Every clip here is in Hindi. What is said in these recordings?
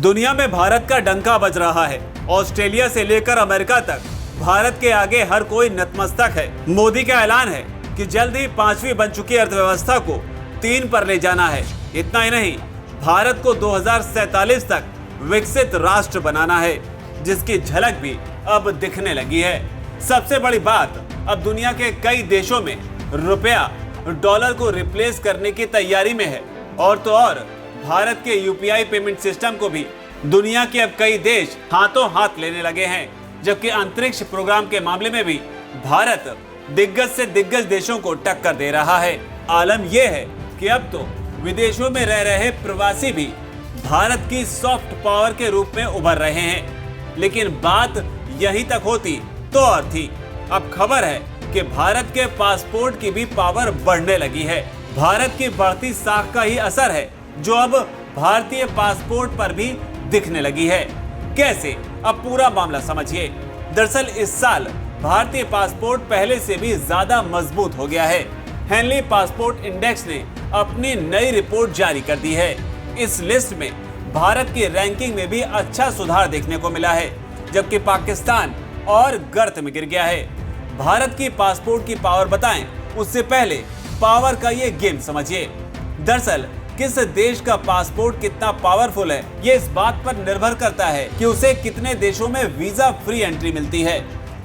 दुनिया में भारत का डंका बज रहा है। ऑस्ट्रेलिया से लेकर अमेरिका तक भारत के आगे हर कोई नतमस्तक है। मोदी का ऐलान है कि जल्द ही 5वीं बन चुकी अर्थव्यवस्था को 3 पर ले जाना है। इतना ही नहीं, भारत को 2047 तक विकसित राष्ट्र बनाना है, जिसकी झलक भी अब दिखने लगी है। सबसे बड़ी बात, अब दुनिया के कई देशों में रुपया डॉलर को रिप्लेस करने की तैयारी में है। और तो और भारत के यूपीआई पेमेंट सिस्टम को भी दुनिया के अब कई देश हाथों हाथ लेने लगे हैं। जबकि अंतरिक्ष प्रोग्राम के मामले में भी भारत दिग्गज से दिग्गज देशों को टक्कर दे रहा है। आलम यह है कि अब तो विदेशों में रह रहे प्रवासी भी भारत की सॉफ्ट पावर के रूप में उभर रहे हैं। लेकिन बात यहीं तक होती तो और थी। अब खबर है कि भारत के पासपोर्ट की भी पावर बढ़ने लगी है। भारत की बढ़ती साख का ही असर है जो अब भारतीय पासपोर्ट पर भी दिखने लगी है। कैसे, अब पूरा मामला समझिए। दरअसल इस साल भारतीय पासपोर्ट पहले से भी ज्यादा मजबूत हो गया है। हेनली पासपोर्ट इंडेक्स ने अपनी नई रिपोर्ट जारी कर दी है। इस लिस्ट में भारत की रैंकिंग में भी अच्छा सुधार देखने को मिला है, जबकि पाकिस्तान और गर्त में गिर गया है। भारत की पासपोर्ट की पावर बताएं, उससे पहले पावर का ये गेम समझिए। दरअसल किस देश का पासपोर्ट कितना पावरफुल है, ये इस बात पर निर्भर करता है कि उसे कितने देशों में वीजा फ्री एंट्री मिलती है।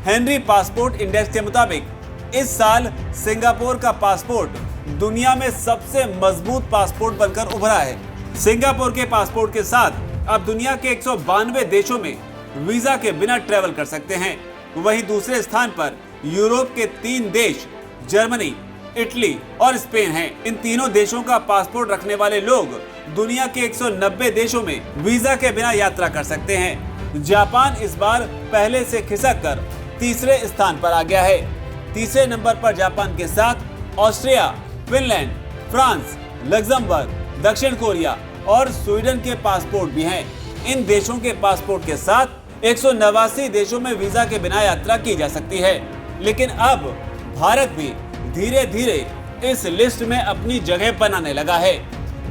हेनरी पासपोर्ट इंडेक्स के मुताबिक इस साल सिंगापुर का पासपोर्ट दुनिया में सबसे मजबूत पासपोर्ट बनकर उभरा है। सिंगापुर के पासपोर्ट के साथ अब दुनिया के 192 देशों में वीजा के बिना ट्रेवल कर सकते हैं। वहीं दूसरे स्थान पर यूरोप के 3 देश जर्मनी, इटली और स्पेन हैं। इन तीनों देशों का पासपोर्ट रखने वाले लोग दुनिया के 190 देशों में वीजा के बिना यात्रा कर सकते हैं। जापान इस बार पहले से खिसक कर तीसरे स्थान पर आ गया है। तीसरे नंबर पर जापान के साथ ऑस्ट्रिया, फिनलैंड, फ्रांस, लग्जमबर्ग, दक्षिण कोरिया और स्वीडन के पासपोर्ट भी हैं। इन देशों के पासपोर्ट के साथ 189 देशों में वीजा के बिना यात्रा की जा सकती है। लेकिन अब भारत भी धीरे धीरे इस लिस्ट में अपनी जगह बनाने लगा है।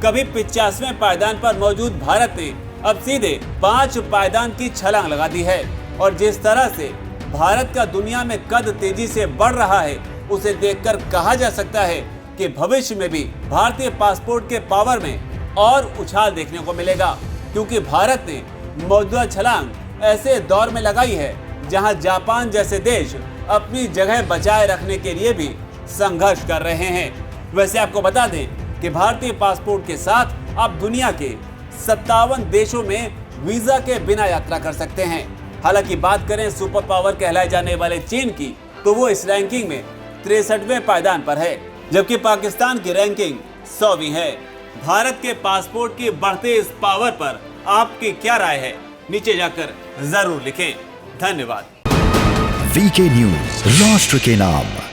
कभी 50वें पायदान पर मौजूद भारत ने अब सीधे 5 पायदान की छलांग लगा दी है। और जिस तरह से भारत का दुनिया में कद तेजी से बढ़ रहा है, उसे देखकर कहा जा सकता है कि भविष्य में भी भारतीय पासपोर्ट के पावर में और उछाल देखने को मिलेगा, क्योंकि भारत ने मौजूदा छलांग ऐसे दौर में लगाई है जहां जापान जैसे देश अपनी जगह बचाए रखने के लिए भी संघर्ष कर रहे हैं। वैसे आपको बता दें कि भारतीय पासपोर्ट के साथ आप दुनिया के 57 देशों में वीजा के बिना यात्रा कर सकते हैं। हालांकि बात करें सुपर पावर कहलाए जाने वाले चीन की, तो वो इस रैंकिंग में 63वें पायदान पर है, जबकि पाकिस्तान की रैंकिंग 100वीं है। भारत के पासपोर्ट की बढ़ते इस पावर पर आपकी क्या राय है? नीचे जाकर जरूर लिखें। धन्यवाद। वीके न्यूज, राष्ट्र के नाम।